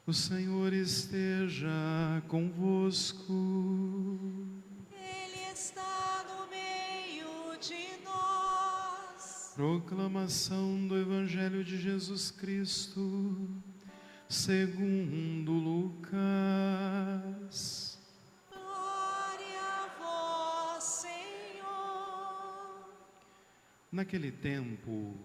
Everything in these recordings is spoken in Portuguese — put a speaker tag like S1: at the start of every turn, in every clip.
S1: O Senhor esteja convosco.
S2: Ele está no meio de nós.
S1: Proclamação do Evangelho de Jesus Cristo, segundo Lucas.
S2: Glória a vós, Senhor.
S1: Naquele tempo,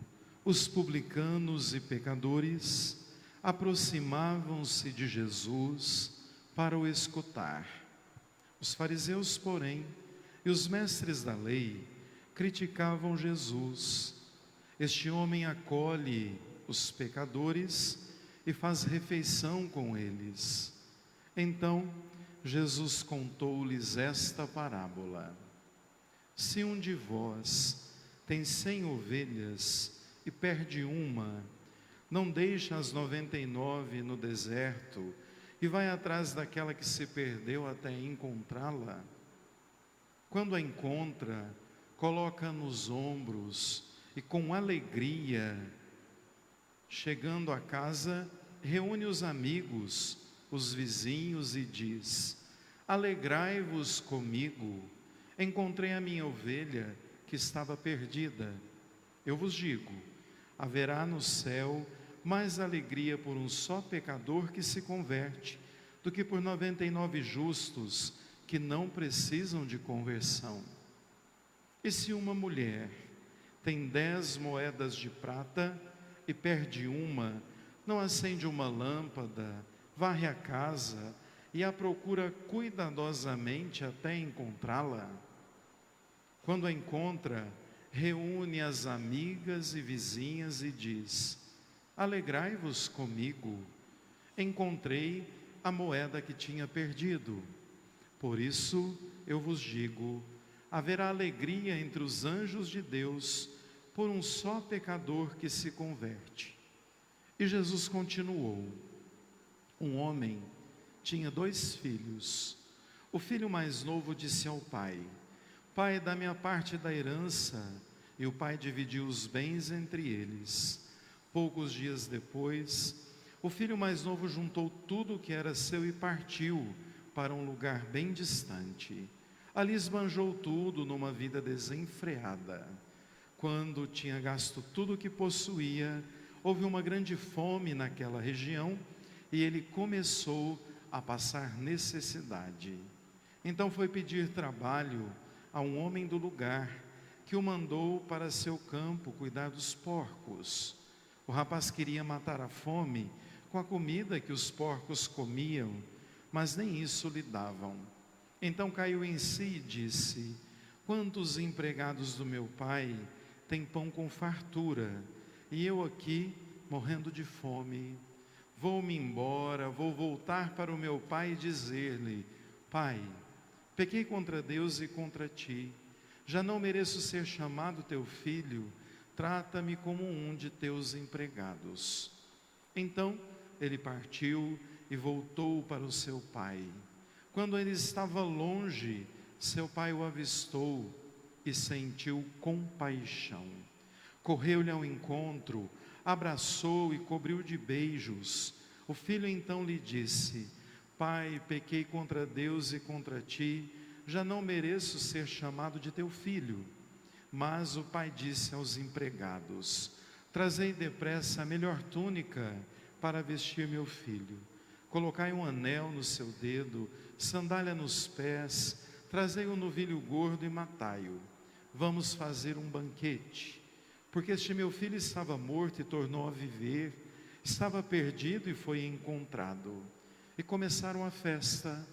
S1: os publicanos e pecadores aproximavam-se de Jesus para o escutar. Os fariseus, porém, e os mestres da lei criticavam Jesus. Este homem acolhe os pecadores e faz refeição com eles. Então, Jesus contou-lhes esta parábola: se um de vós tem 100 ovelhas e perde uma, não deixa as 99 no deserto e vai atrás daquela que se perdeu até encontrá-la? Quando a encontra, coloca nos ombros e com alegria, chegando a casa, reúne os amigos, os vizinhos e diz: alegrai-vos comigo, encontrei a minha ovelha que estava perdida. Eu vos digo, haverá no céu mais alegria por um só pecador que se converte, do que por 99 justos que não precisam de conversão. E se uma mulher tem 10 moedas de prata e perde uma, não acende uma lâmpada, varre a casa e a procura cuidadosamente até encontrá-la? Quando a encontra, reúne as amigas e vizinhas e diz: alegrai-vos comigo, encontrei a moeda que tinha perdido. Por isso eu vos digo, haverá alegria entre os anjos de Deus por um só pecador que se converte. E Jesus continuou: um homem tinha 2 filhos. O filho mais novo disse ao pai: pai, dá-me a parte da herança. E o pai dividiu os bens entre eles. Poucos dias depois, o filho mais novo juntou tudo o que era seu e partiu para um lugar bem distante. Ali esbanjou tudo numa vida desenfreada. Quando tinha gasto tudo o que possuía, houve uma grande fome naquela região e ele começou a passar necessidade. Então foi pedir trabalho a um homem do lugar, que o mandou para seu campo cuidar dos porcos. O rapaz queria matar a fome com a comida que os porcos comiam, mas nem isso lhe davam. Então caiu em si e disse: quantos empregados do meu pai têm pão com fartura, e eu aqui morrendo de fome? Vou-me embora, vou voltar para o meu pai e dizer-lhe: pai, pequei contra Deus e contra ti, já não mereço ser chamado teu filho, trata-me como um de teus empregados. Então ele partiu e voltou para o seu pai. Quando ele estava longe, seu pai o avistou e sentiu compaixão. Correu-lhe ao encontro, abraçou e cobriu de beijos. O filho então lhe disse: pai, pequei contra Deus e contra ti, já não mereço ser chamado de teu filho. Mas o pai disse aos empregados: trazei depressa a melhor túnica para vestir meu filho, colocai um anel no seu dedo, sandália nos pés, trazei um novilho gordo e matai-o. Vamos fazer um banquete, porque este meu filho estava morto e tornou a viver, estava perdido e foi encontrado. E começaram a festa.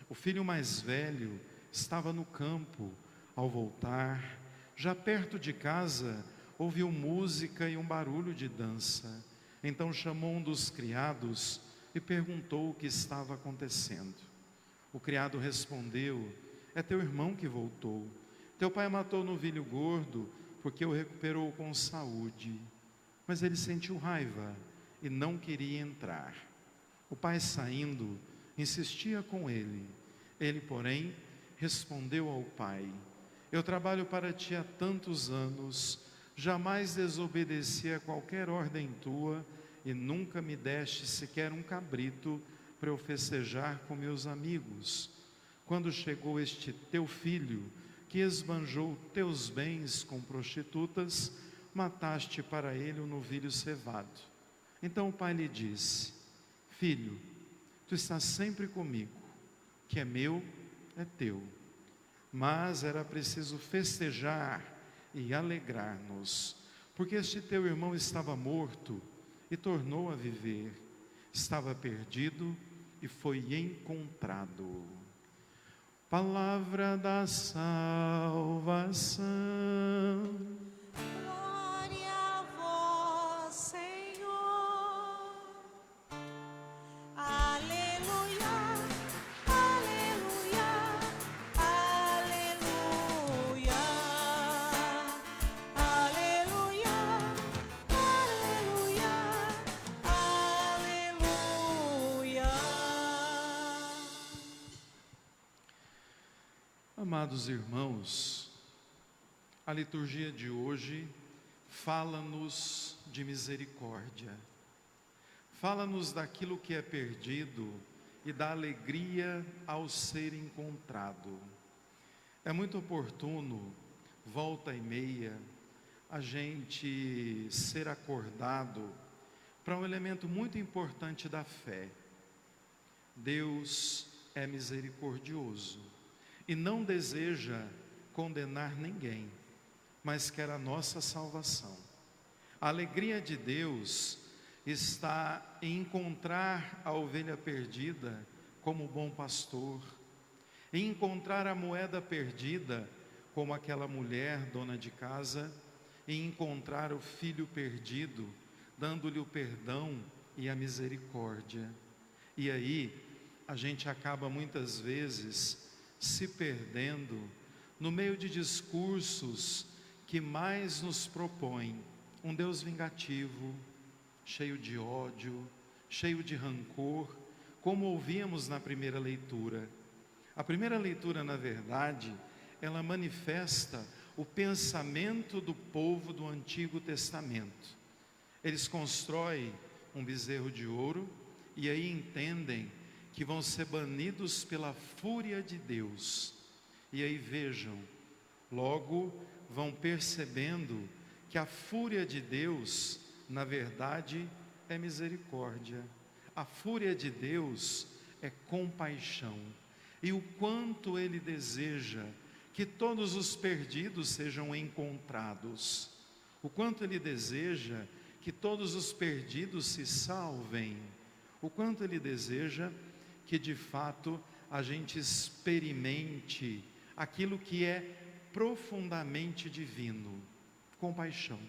S1: O filho mais velho estava no campo. Ao voltar, já perto de casa, ouviu música e um barulho de dança. Então chamou um dos criados e perguntou o que estava acontecendo. O criado respondeu: é teu irmão que voltou. Teu pai matou o novilho gordo, porque o recuperou com saúde. Mas ele sentiu raiva e não queria entrar. O pai, saindo, insistia com ele. Ele, porém, respondeu ao pai: eu trabalho para ti há tantos anos, Jamais desobedeci a qualquer ordem tua e nunca me deste sequer um cabrito para eu festejar com meus amigos. Quando chegou este teu filho, que esbanjou teus bens com prostitutas, mataste para ele o novilho cevado. Então o pai lhe disse: Filho, tu estás sempre comigo, o que é meu é teu. Mas era preciso festejar e alegrar-nos, porque este teu irmão estava morto e tornou a viver, estava perdido e foi encontrado. Palavra da salvação.
S2: Glória a vós, Senhor. Aleluia, aleluia, aleluia, aleluia, aleluia, aleluia.
S1: Amados irmãos, a liturgia de hoje fala-nos de misericórdia, fala-nos daquilo que é perdido e da alegria ao ser encontrado. É muito oportuno, volta e meia, a gente ser acordado para um elemento muito importante da fé. Deus é misericordioso e não deseja condenar ninguém, mas quer a nossa salvação. A alegria de Deus está em encontrar a ovelha perdida como bom pastor, em encontrar a moeda perdida como aquela mulher dona de casa, em encontrar o filho perdido, dando-lhe o perdão e a misericórdia. E aí a gente acaba muitas vezes se perdendo no meio de discursos que mais nos propõem um Deus vingativo, cheio de ódio, cheio de rancor, como ouvimos na primeira leitura. A primeira leitura, na verdade, ela manifesta o pensamento do povo do Antigo Testamento. Eles constroem um bezerro de ouro e aí entendem que vão ser banidos pela fúria de Deus. E aí vejam, logo vão percebendo que a fúria de Deus, na verdade, é misericórdia. A fúria de Deus é compaixão. E o quanto Ele deseja que todos os perdidos sejam encontrados. O quanto Ele deseja que todos os perdidos se salvem. O quanto Ele deseja que de fato a gente experimente aquilo que é profundamente divino: compaixão,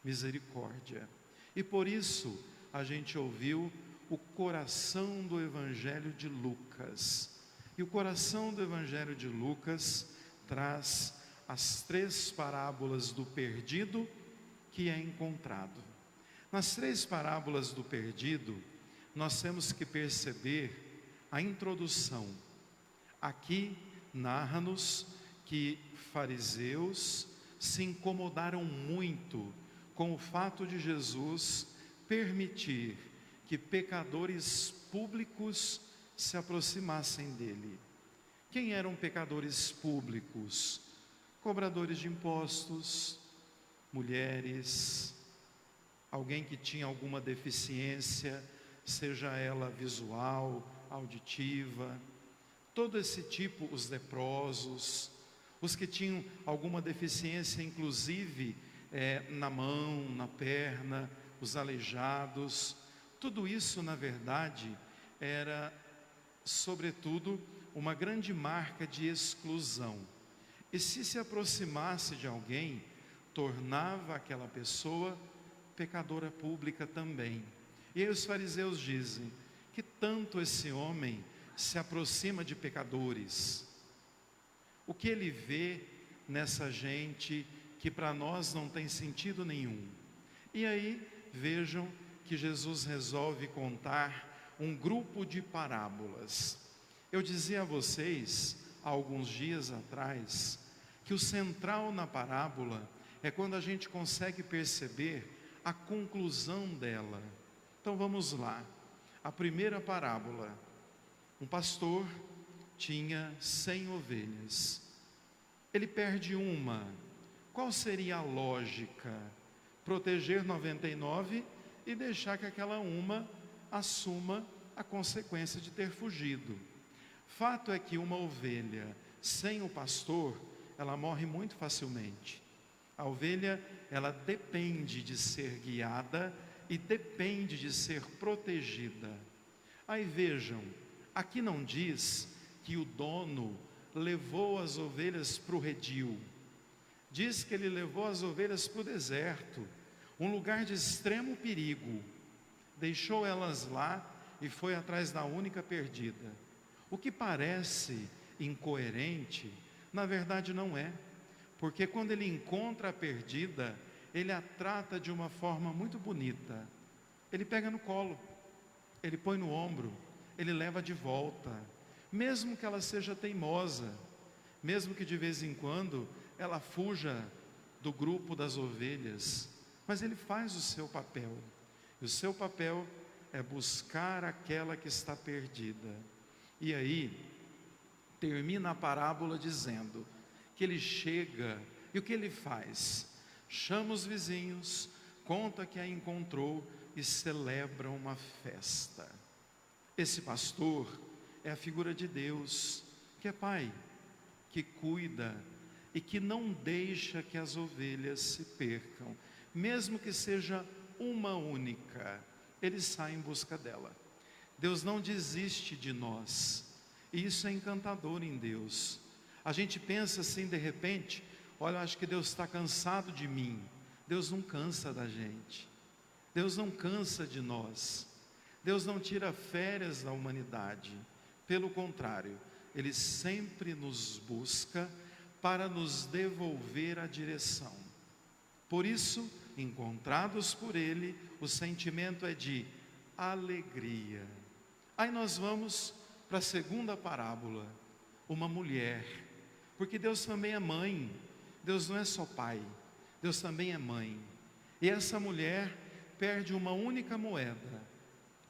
S1: misericórdia. E por isso a gente ouviu o coração do Evangelho de Lucas. E o coração do Evangelho de Lucas traz as 3 parábolas do perdido que é encontrado. Nas 3 parábolas do perdido, nós temos que perceber a introdução. Aqui narra-nos que fariseus se incomodaram muito com o fato de Jesus permitir que pecadores públicos se aproximassem dele. Quem eram pecadores públicos? Cobradores de impostos, mulheres, alguém que tinha alguma deficiência, seja ela visual, auditiva, todo esse tipo, os leprosos, os que tinham alguma deficiência, inclusive na mão, na perna, os aleijados. Tudo isso, na verdade, era, sobretudo, uma grande marca de exclusão. E se aproximasse de alguém, tornava aquela pessoa pecadora pública também. E aí os fariseus dizem: que tanto esse homem se aproxima de pecadores? O que ele vê nessa gente que para nós não tem sentido nenhum? E aí vejam que Jesus resolve contar um grupo de parábolas. Eu dizia a vocês, há alguns dias atrás, que o central na parábola é quando a gente consegue perceber a conclusão dela. Então vamos lá. A primeira parábola. Um pastor tinha 100 ovelhas. Ele perde uma. Qual seria a lógica? Proteger 99 e deixar que aquela uma assuma a consequência de ter fugido. Fato é que uma ovelha sem o pastor, ela morre muito facilmente. A ovelha, ela depende de ser guiada e depende de ser protegida. Aí vejam, aqui não diz que o dono levou as ovelhas para o redil. Diz que ele levou as ovelhas para o deserto, um lugar de extremo perigo. Deixou elas lá e foi atrás da única perdida. O que parece incoerente, na verdade não é. Porque quando ele encontra a perdida, ele a trata de uma forma muito bonita. Ele pega no colo, ele põe no ombro, ele leva de volta. Mesmo que ela seja teimosa, mesmo que de vez em quando ela fuja do grupo das ovelhas, mas ele faz o seu papel. E o seu papel é buscar aquela que está perdida. E aí, termina a parábola dizendo que ele chega, e o que ele faz? Chama os vizinhos, conta que a encontrou e celebra uma festa. Esse pastor é a figura de Deus, que é pai, que cuida e que não deixa que as ovelhas se percam, mesmo que seja uma única, ele sai em busca dela. Deus não desiste de nós, e isso é encantador em Deus. A gente pensa assim de repente, olha, eu acho que Deus está cansado de mim. Deus não cansa da gente, Deus não cansa de nós, Deus não tira férias da humanidade, pelo contrário, Ele sempre nos busca para nos devolver a direção. Por isso, encontrados por Ele, o sentimento é de alegria. Aí nós vamos para a segunda parábola, uma mulher, porque Deus também é mãe, Deus não é só pai, Deus também é mãe. E essa mulher perde uma única moeda,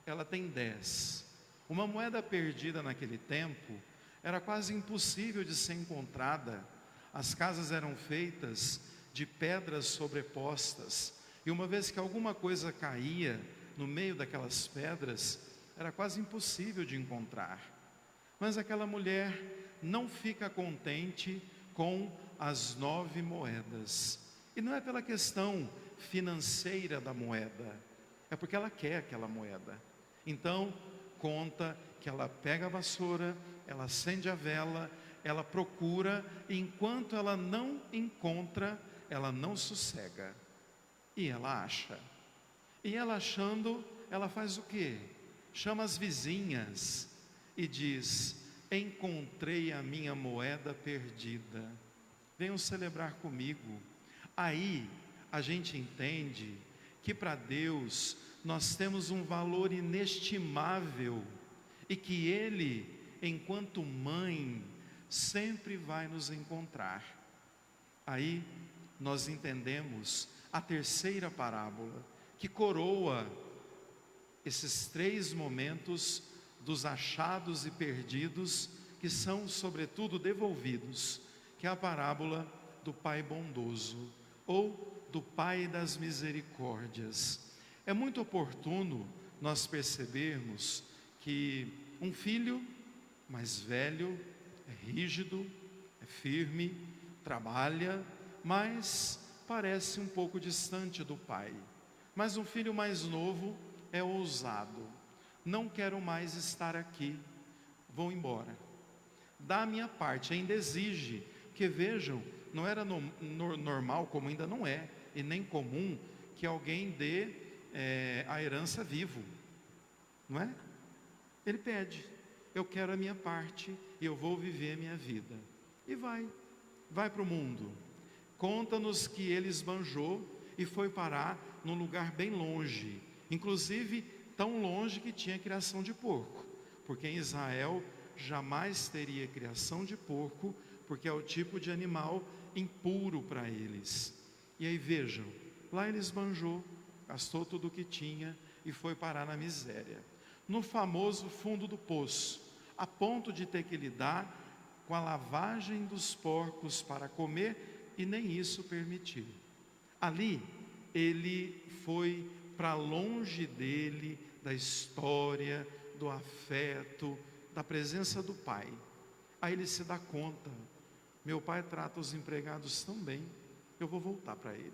S1: ela tem 10. Uma moeda perdida naquele tempo era quase impossível de ser encontrada. As casas eram feitas de pedras sobrepostas, e uma vez que alguma coisa caía no meio daquelas pedras, era quase impossível de encontrar. Mas aquela mulher não fica contente com as 9 moedas, e não é pela questão financeira da moeda, é porque ela quer aquela moeda. Então, conta que ela pega a vassoura, ela acende a vela, ela procura, e enquanto ela não encontra, ela não sossega, e ela acha. E ela achando, ela faz o quê? Chama as vizinhas e diz: encontrei a minha moeda perdida, venham celebrar comigo. Aí a gente entende que para Deus nós temos um valor inestimável, e que Ele, enquanto mãe, sempre vai nos encontrar. Aí nós entendemos a terceira parábola, que coroa esses 3 momentos dos achados e perdidos, que são sobretudo devolvidos, que é a parábola do Pai bondoso, ou do Pai das misericórdias. É muito oportuno nós percebermos que um filho mais velho é rígido, é firme, trabalha, mas parece um pouco distante do pai. Mas um filho mais novo é ousado: não quero mais estar aqui, vou embora. Da minha parte, ainda exige, porque vejam, não era normal, como ainda não é, e nem comum, que alguém dê a herança vivo, não é? Ele pede: eu quero a minha parte e eu vou viver a minha vida. E vai para o mundo. Conta-nos que ele esbanjou e foi parar num lugar bem longe, inclusive tão longe que tinha criação de porco, porque em Israel jamais teria criação de porco, porque é o tipo de animal impuro para eles. E aí vejam, lá ele esbanjou, gastou tudo o que tinha e foi parar na miséria, no famoso fundo do poço, a ponto de ter que lidar com a lavagem dos porcos para comer e nem isso permitiu. Ali ele foi para longe dele, da história, do afeto, da presença do pai. Aí ele se dá conta: meu pai trata os empregados tão bem, eu vou voltar para ele.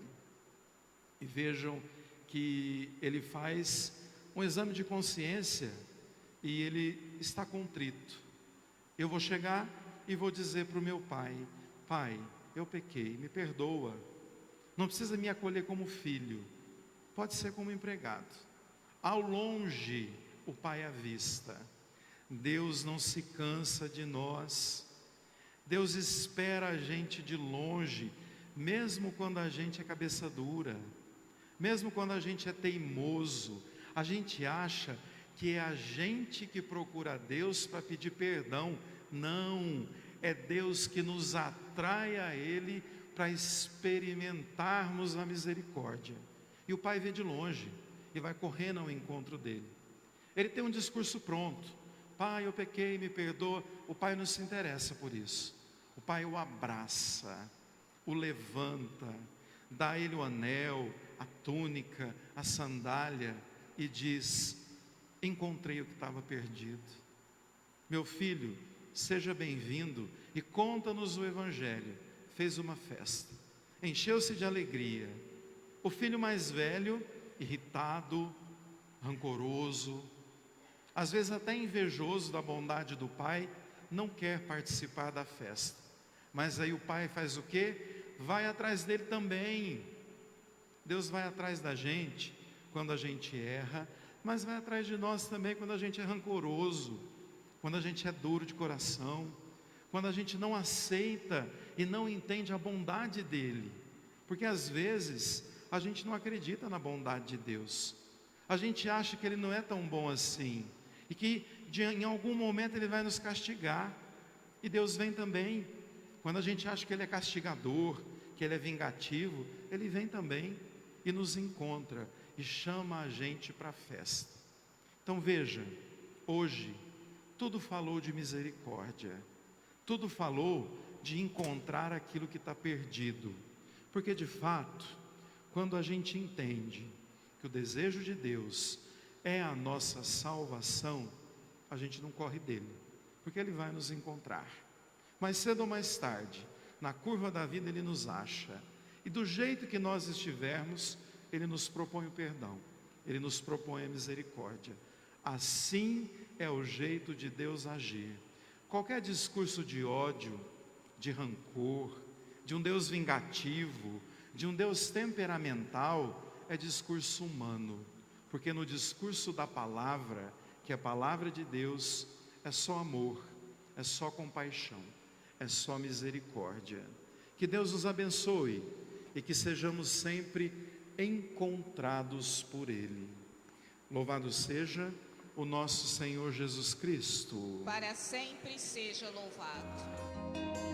S1: E vejam que ele faz um exame de consciência e ele está contrito. Eu vou chegar e vou dizer para o meu pai: pai, eu pequei, me perdoa. Não precisa me acolher como filho, pode ser como empregado. Ao longe, o pai à vista. Deus não se cansa de nós. Deus espera a gente de longe, mesmo quando a gente é cabeça dura, mesmo quando a gente é teimoso. A gente acha que é a gente que procura a Deus para pedir perdão. Não, é Deus que nos atrai a Ele para experimentarmos a misericórdia. E o pai vê de longe e vai correndo ao encontro dele. Ele tem um discurso pronto: pai, eu pequei, me perdoa. O pai não se interessa por isso. O pai o abraça, o levanta, dá a ele o anel, a túnica, a sandália e diz: encontrei o que estava perdido. Meu filho, seja bem-vindo. E conta-nos o evangelho. Fez uma festa, encheu-se de alegria. O filho mais velho, irritado, rancoroso, às vezes até invejoso da bondade do pai, não quer participar da festa. Mas aí o pai faz o quê? Vai atrás dele também. Deus vai atrás da gente quando a gente erra, mas vai atrás de nós também quando a gente é rancoroso, quando a gente é duro de coração, quando a gente não aceita e não entende a bondade dele. Porque às vezes a gente não acredita na bondade de Deus. A gente acha que ele não é tão bom assim, e que em algum momento ele vai nos castigar. E Deus vem também. Quando a gente acha que ele é castigador, que ele é vingativo, ele vem também e nos encontra e chama a gente para a festa. Então veja, hoje tudo falou de misericórdia, tudo falou de encontrar aquilo que está perdido. Porque de fato, quando a gente entende que o desejo de Deus é a nossa salvação, a gente não corre dele, porque ele vai nos encontrar. Mais cedo ou mais tarde, na curva da vida ele nos acha, e do jeito que nós estivermos, ele nos propõe o perdão, ele nos propõe a misericórdia. Assim é o jeito de Deus agir. Qualquer discurso de ódio, de rancor, de um Deus vingativo, de um Deus temperamental, é discurso humano. Porque no discurso da palavra, que é a palavra de Deus, é só amor, é só compaixão, é só misericórdia. Que Deus nos abençoe e que sejamos sempre encontrados por Ele. Louvado seja o nosso Senhor Jesus Cristo.
S2: Para sempre seja louvado.